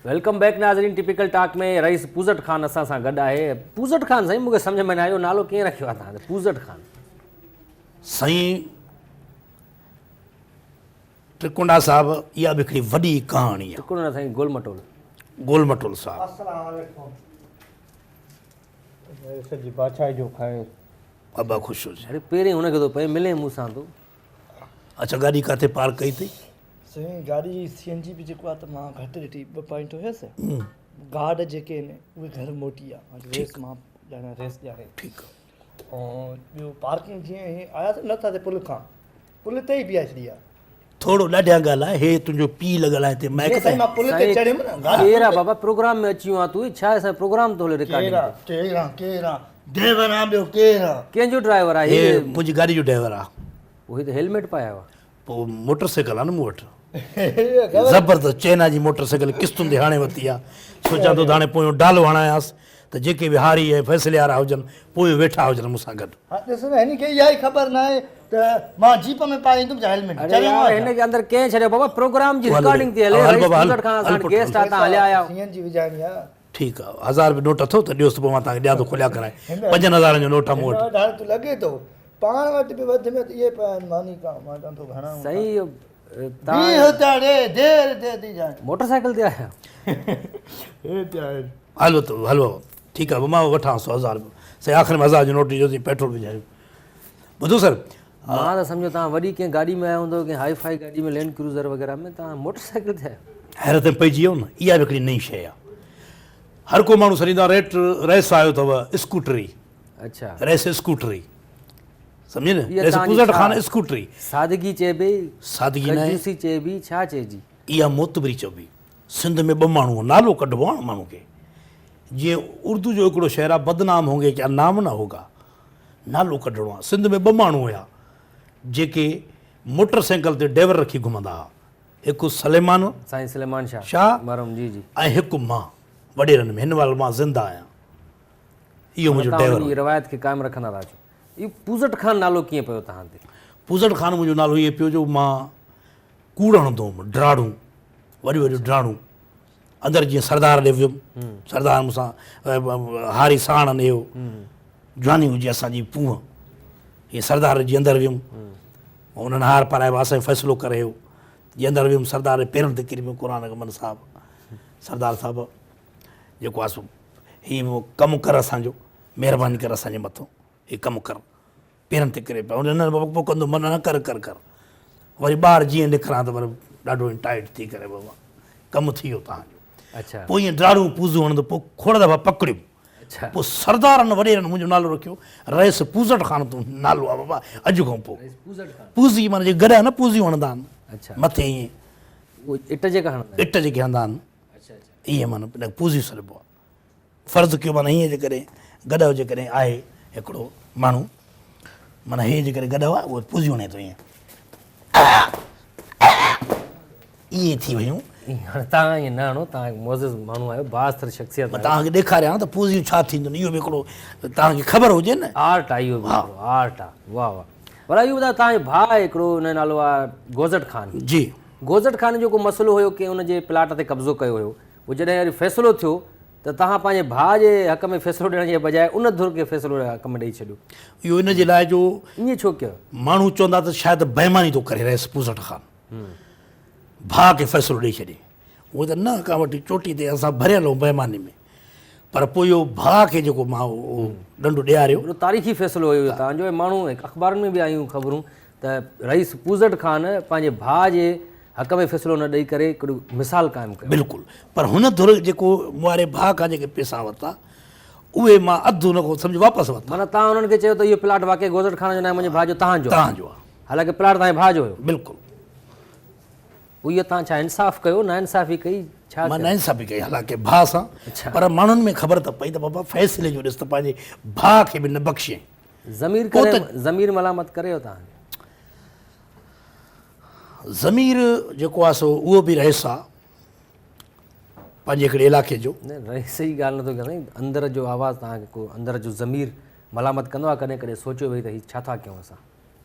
Welcome back नाज़रीन typical talk में rice पूज़ट Khan असां सां गॾु आहे। पूज़ट ख़ान साईं मूंखे सम्झ में न आयो नालो कीअं रखियो आहे तव्हां पूज़ट ख़ान? साईं त्रिकुंडा साहब इहा बि हिकिड़ी वॾी कहाणी आहे। त्रिकुंडा साईं गोल गोलमटोल साहब सॼी बादशाही जो खाए बाबा ख़ुशि हुजे। अरे पहिरीं हुनखे थो पए मिले मूंसां थो। अच्छा गाॾी किथे पार्क कई अथई? साईं गाॾी CNG बि जेको आहे त मां घटि ॾिठी 2 पॉइंट हुयसि। गार्ड जेके आहिनि उहे घर मोटी आहे रेस मां ॼाणे रेस ॼाणे ठीकु आहे। ऐं ॿियो पार्किंग जीअं हे आयासीं नथा ते पुल खां पुल ते ई बीहाए छॾी आहे। थोरो ॾाढिया ॻाल्हि आहे हे तुंहिंजो पीउ लॻल आहे हिते माइक साईं मां पुल ते चढ़ियुमि न केरु बाबा प्रोग्राम में अची वियो आहे तूं छा आहे प्रोग्राम तो हले रिकॉर्डिंग केरु ड्राइवर आहे ॿियो केरु आहे कंहिंजो ड्राइवर आहे? हे मुंहिंजी गाॾी जो ड्राइवर आहे। उहे त हेलमेट पाया हुआ। पोइ मोटरसाइकिल आहे न मूं वटि ज़बरदस्त चैना जी मोटरसाइकिल किस्तुनि ते हाणे वरिती आहे। सोचां थो त हाणे पोइ डालो हणायांसि त जेके बि हारी ऐं फ़ैसिले वारा हुजनि पोइ वेठा हुजनि मूंसां गॾु। हा ॾिस न हिन खे इहा ई ख़बर न आहे त मां जीप में पाए ईंदुमि छा हेलमेट हिनखे अंदरि कंहिं छॾियो बाबा प्रोग्राम जी रिकॉर्डिंग थी हले पूज़ट ख़ान असां गेस्ट आहे तव्हां हलिया आया CNG विझाइणी आहे। ठीकु आहे 1000 रुपया नोट अथव त ॾियोसि त पोइ मां तव्हांखे ॾियां थो खुलिया कराए 5000 जो नोट आहे मूं वटि। हाणे तूं लॻे थो पाण वटि बि वधि में इहे पिया आहिनि मानी का मां चवां थो घणा सही मोटरसाइकिल ते आया हलो त हलो ठीकु आहे मां वठां 1000 रुपया साईं आख़िर में 1000 जो नोट ॾियो पेट्रोल विझायो। ॿुधो सर मां त सम्झो तव्हां वॾी कंहिं गाॾी में आया हूंदव कंहिं हाई फाई गाॾी में लैंड क्रूज़र वग़ैरह में तव्हां मोटरसाइकिल ते आहियो। हैरत में पइजी वियो न इहा बि हिकिड़ी नई शइ आहे। हर को माण्हू सरींदा रेस आयो अथव स्कूटरी। अच्छा रेस स्कूटरी सम्झे न रेस पूज़ट ख़ान स्कूटरी सादगी चइबी सादगी न कंजूसी चइबी छा चइजी इहा मोतबरी चइबी। सिंध में 2 माण्हू नालो कढिबो आहे न माण्हू खे जीअं उर्दू जो हिकिड़ो शहर आहे बदनाम होंगे क्या नाम न होगा नालो कढिणो आहे। सिंध में 2 माण्हू हुया जेके मोटरसाइकिल ते ड्राइवर रखी घुमंदा हुआ। हिकु सलेमान साईं सलेमान शाह मरहम जी जी ऐं हिकु मां वॾेरनि में हिन महिल मां ज़िंदा आहियां। इहो मुंहिंजो ड्राइवर रवायत खे क़ाइमु रखंदा था अचो। इहो पूज़ट ख़ान नालो कीअं पियो तव्हां ते? पूज़ट ख़ान मुंहिंजो नालो इहो पियो जो मां कूड़ हणंदो हुउमि ड्राड़ूं वॾियूं वॾियूं ड्राड़ूं अंदरि जीअं सरदार ॾे वियुमि सरदार मूंसां हारी साण इहो जवानी हुजे असांजी पूह हीअं सरदार जे अंदरि वियुमि उन्हनि हार पारायो असांजो फ़ैसिलो करे जे अंदरि वियुमि सरदार जे पेरनि ते किरी वियुमि क़ुरान गमन साहिबु सरदार साहिबु जेको आहे सो हीअ कमु कर असांजो महिरबानी कर असांजे मथां हीअ कमु कर पेरनि ते किरे पिया उन पोइ कंदो मन न कर कर कर वरी ॿार जीअं निकिरां त वरी ॾाढो टाइट थी करे बाबा कमु थी वियो तव्हांजो। अच्छा पोइ ईअं ड्राड़ूं पूज़ूं हणंदो पोइ खोड़ दफ़ा पकड़ियुमि। अच्छा पोइ सरदारनि वॾेरनि मुंहिंजो नालो रखियो रईस पूज़ट ख़ान तूं नालो आहे बाबा अॼु खां पोइ पूज़ी माना जे गॾा न पूज़ियूं हणंदा आहिनि अच्छा मथे ईअं इट जेका हणंदा इट जेके हणंदा आहिनि अच्छा ईअं माना पूज़ी छॾिबो आहे। फ़र्ज़ु कयो माना हीअं जे करे गॾो जे करे आहे हिकिड़ो माण्हू माना हीअं जे करे गॾो आहे उहो पूज़ियूं हणे थो ईअं ईअं थी वियूं। तव्हां ईअं न हणो तव्हां मोज़िज़ माण्हू आहियो बास्तर शख़्सियत मां तव्हांखे ॾेखारियां त पूज़ियूं छा थींदियूं इहो बि हिकिड़ो तव्हांखे ख़बर हुजे न आर्ट आहे इहो आर्ट आहे वाह वाह। भला इहो ॿुधायो तव्हांजो भाउ हिकिड़ो हुन जो नालो आहे गोज़ट ख़ान जी गोज़ट ख़ान जो को मसइलो हुयो की हुनजे प्लाट ते कब्ज़ो कयो हुयो उहो जॾहिं वरी फ़ैसिलो थियो त तव्हां पंहिंजे भाउ जे हक़ में फ़ैसिलो ॾियण जे बजाए उन धुर खे फ़ैसिलो हक़ में ॾेई छॾियो। इहो इन जे लाइ जो ईअं छो कयो? माण्हू चवंदा त शायदि बेईमानी थो करे रहियसि पूज़ट ख़ान भाउ खे फ़ैसिलो ॾेई छॾे उहो त न का वठी चोटी ते असां भरियल आहियूं बेईमानी में पर पोइ इहो भाउ खे जेको मां ॾंडो ॾियारियो तारीख़ी फ़ैसिलो हुयो तव्हांजो माण्हू अख़बारुनि में बि आयूं ख़बरूं त रईस पूज़ट ख़ान पंहिंजे भाउ जे हक़ में फ़ैसिलो न ॾेई करे हिकिड़ी मिसाल क़ाइमु कयो। बिल्कुलु पर हुन धुर जेको मुआरे भाउ खां जेके पैसा वरिता उहे मां अधु हुन खां सम्झ वापसि वरिता। माना तव्हां हुननि खे चयो त इहो प्लाट वाक़ई गोज़ट ख़ान जो न आहे मुंहिंजे भाउ जो तव्हांजो आहे हालांकि प्लाट तव्हांजे भाउ जो हुयो। बिल्कुलु पोइ इहो तव्हां छा इंसाफ़ कयो न इंसाफ़ी कई छा? मां न इंसाफ़ी कई हालांकि भाउ सां पर माण्हुनि में ख़बर त पई त बाबा फ़ैसिले जो ॾिस त पंहिंजे भाउ खे बि न बख़्शे ज़मीर मलामत करियो तव्हां ज़मीर जेको आहे सो उहो बि रहिस आहे पंहिंजे हिकिड़े इलाइक़े जो न रहिस जी ॻाल्हि नथो कयां अंदर जो आवाज़ु तव्हांखे को अंदर जो ज़मीर मलामत कंदो आहे कॾहिं कॾहिं सोचियो भई त हीउ छा था कयूं असां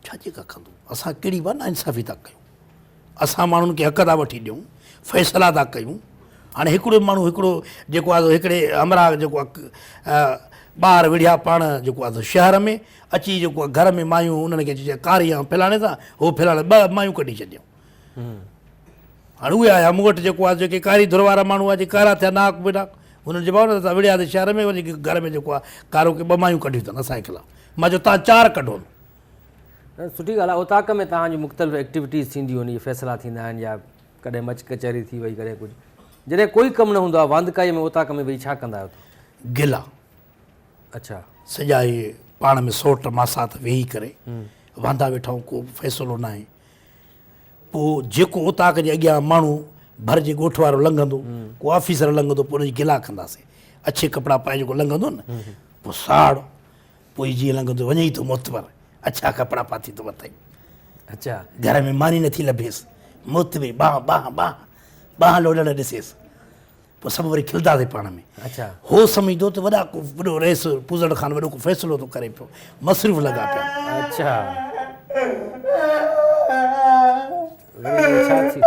छा जेका कंदो असां कहिड़ी बि नाइंसाफ़ी था कयूं असां माण्हुनि खे हक़ था वठी ॾियूं फ़ैसिला था कयूं हाणे हिकिड़ो माण्हू हिकिड़ो जेको आहे हिकिड़े हमरा जेको आहे ॿार विढ़िया पाण जेको आहे शहर में अची जेको आहे घर में मायूं उन्हनि खे चइजे कारी फैलाणे था उहो फैलाणे 2 मायूं कढी छॾियूं हाणे उहे आया मूं वटि जेको आहे जेके कारी धुर वारा माण्हू आहे जेके कारा थिया नाक बेटा हुननि चयो भाउ न विढ़िया शहर में वञी घर में जेको आहे कारो खे 2 मायूं कढियूं अथनि असांजे ख़िलाफ़ु मां चयो तव्हां 4 कढो सुठी ॻाल्हि आहे उताक में तव्हांजी मुख़्तलिफ़ एक्टिविटीज़ थींदियूं आहिनि फ़ैसिला थींदा आहिनि या कॾहिं मच कचहरी थी वई कॾहिं कुझु जॾहिं कोई कमु न हूंदो आहे वांदकाई में उताक में वेही छा कंदा आहियो गिला अच्छा सॼा इहे पाण में सोट मासात वेही करे वांदा वेठा को फ़ैसिलो न आहे पोइ जेको उताक जे अॻियां माण्हू भर जे ॻोठ वारो लंघंदो को ऑफिसर लंघंदो पोइ उनजी गिला कंदासीं अच्छे कपिड़ा पाए जेको लंघंदो न पोइ साड़ पोइ जीअं लंघंदो वञे ई थो मोतबर अच्छा कपिड़ा पाती थो वताई अच्छा घर में मानी नथी लभेसि मोतबे बाह बाह बाह बाह लोॾण ॾिसेसि पोइ सभु वरी खिलंदासीं पाण में अच्छा हो सम्झंदो त वॾो रेस पूज़ड़ ख़ान वॾो को फ़ैसिलो थो करे पियो मसरूफ़ लॻा पिया अच्छा छा थी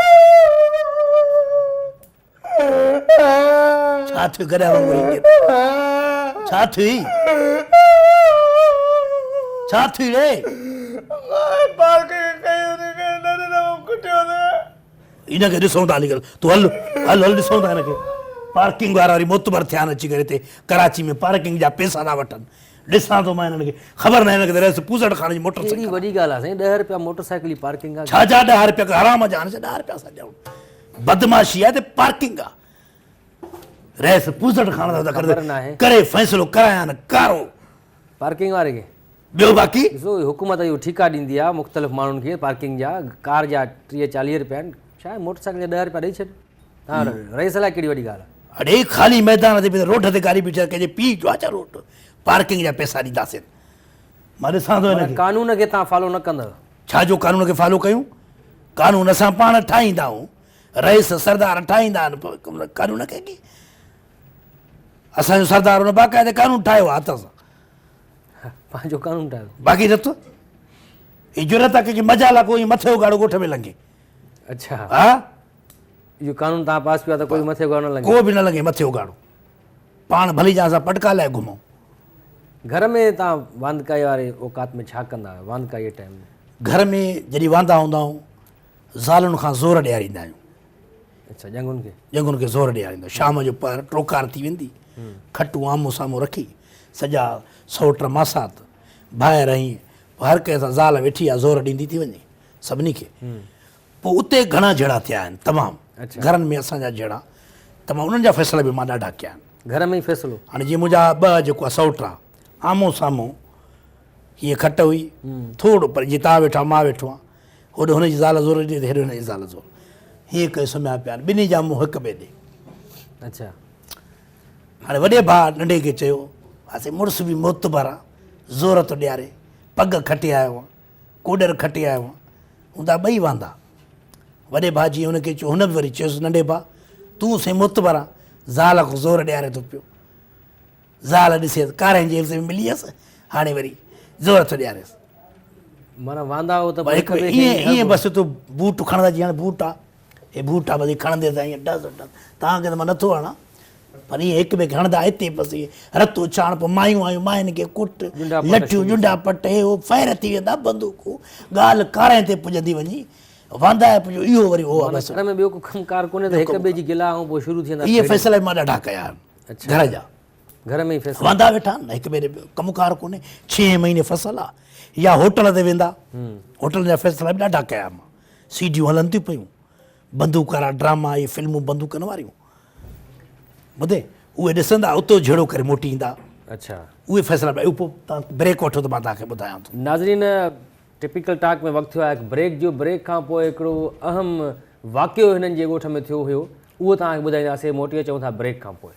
छा थियो गॾिया वांगुरु छा थी छा थी रे इनखे ॾिसूं था निकिर तूं हल हल हल ॾिसूं था हिनखे पार्किंग वारा वरी मोतबर थिया आहिनि अची करे हिते कराची में पार्किंग जा पैसा था वठनि ॾिसां थो मां हिननि खे ख़बर न हिनखे त रहियसि पूज़ड़ खान जी मोटर एॾी वॾी ॻाल्हि आहे साईं 10 रुपया मोटरसाइकिल जी पार्किंग आहे छा जा 10 रुपया हराम जा हाणे 10 रुपया सां ॾियऊं बदमाशी आहे त पार्किंग आहे रहियसि पूज़ड़ खान ख़बर न आहे करे फ़ैसिलो करायां न कारो पार्किंग वारे खे ॿियो बाक़ी ॾिसो हुकूमत इहो ठीका ॾींदी आहे मुख़्तलिफ़ माण्हुनि खे पार्किंग जा कार जा 30-40 रुपया आहिनि छा आहे मोटरसाइकिल जा 10 रुपया ॾेई छॾ तव्हां रहीस लाइ कहिड़ी वॾी ॻाल्हि आहे अड़े ख़ाली मैदान ते रोड ते गाॾी बीठी आहे कंहिंजे पीउ जो आहे रोड पार्किंग जा पैसा ॾींदासीं मां ॾिसां थो हिनखे कानून खे तव्हां फॉलो न कंदव छाजो कानून खे फॉलो कयूं कानून असां पाण ठाहींदा आहियूं रईस सरदार ठाहींदा आहिनि कानून खे की असांजो सरदार हुन बाक़ाइदे कानून ठाहियो आहे हथ सां पंहिंजो कानून ठाहियो बाक़ी नथो हीअ ज़रूरत आहे कंहिंखे मजाल आहे कोई मथे गाड़ो ॻोठ में लंघे अच्छा हा इहो कानून तव्हां पास कयो आहे त कोई मथे गाड़ो न लॻे को बि न लॻे मथे गाड़ो पाण भली जा असां पटका लाइ घुमूं घर में तव्हां वांदकाई वारे औकात में छा कंदा आहियो वांदकाई टाइम में घर में जॾहिं वांदा हूंदा आहियूं ज़ालुनि खां ज़ोर ॾियारींदा आहियूं अच्छा जंगुनि खे जंगुनि खे ज़ोर ॾियारींदा शाम जो पर टोकार थी वेंदी खटूं आम्हूं साम्हूं रखी सॼा सौट मासात ॿाहिरि ऐं हर कंहिं सां ज़ाल वेठी आहे ज़ोर ॾींदी थी वञे सभिनी खे पोइ उते घणा जहिड़ा थिया आहिनि तमामु घरनि में असांजा जहिड़ा तमामु उन्हनि जा फ़ैसिला बि मां ॾाढा कया आहिनि घर में ई फ़ैसिलो हाणे जीअं मुंहिंजा 2 जेको आहे सौट आहे आम्हूं साम्हूं हीअ खट हुई थोरो पर जीअं तव्हां वेठा मां वेठो आहियां होॾे हुनजी ज़ाल ज़ोर ॾिए त हेॾे हुनजी ज़ाल ज़ोर हीअं करे सुम्हिया पिया आहिनि ॿिन्ही जा मुंहुं हिक ॿिए ॾे अच्छा हाणे वॾे भाउ नंढे खे चयो असां मुड़ुस बि मोतबर आहे ज़ोर थो ॾियारे पग खटी आयो आहे कोॾर खटी आयो आहे हूंदा 2 वांदा वॾे भाउ जीअं हुनखे चयो हुन बि वरी चयोसि नंढे भाउ तूं साईं मोतबर आहे ज़ाल खां ज़ोर ॾियारे थो पियो ज़ाल ॾिसे कारे जेब में मिली वियसि हाणे वरी ज़ोर थो ॾियारेसि माना वांदा हो त ईअं बसि तूं बूट खणंदा जीअं हाणे बूट आहे हे बूट आहे बसि खणंदे त ईअं डस डस तव्हांखे त मां नथो हणां पर ईअं हिक ॿिए खे हणंदा हिते बसि रत उछाण पोइ मायूं आयूं मायुनि खे कुट लटियूं जुंडा पट हे उहो फायर थी वेंदा बंदूकूं ॻाल्हि कारे ते पुॼंदी वञी वांदा पुॼो इहो वरी उहो आहे बसि घर में ॿियो को कमकार कोन्हे त हिक ॿिए जी गिला ऐं पोइ शुरू थी वेंदा इहे फ़ैसिला मां ॾाढा कया आहिनि घर जा घर में ई फ़ैसिला वांदा वेठा आहिनि हिक ॿिए ॾे कमुकार कोन्हे 6 महीने फसल आहे या होटल ते वेंदा होटल जा फ़ैसिला बि ॾाढा कया मां सीडियूं हलनि थियूं पियूं बंदूक वारा ड्रामा इहे फिल्मूं बंदूकनि वारियूं ॿुधे उहे ॾिसंदा उतो जहिड़ो करे मोटी ईंदा अच्छा उहे फ़ैसिला पोइ तव्हां ब्रेक वठो त मां तव्हांखे ॿुधायां थो नाज़रीन टिपिकल टॉक में वक़्तु थियो आहे ब्रेक जो ब्रेक खां पोइ हिकिड़ो अहम वाक़ियो हिननि जे ॻोठ में थियो हुयो उहो तव्हांखे ॿुधाईंदासीं मोटी अचूं था ब्रेक खां पोइ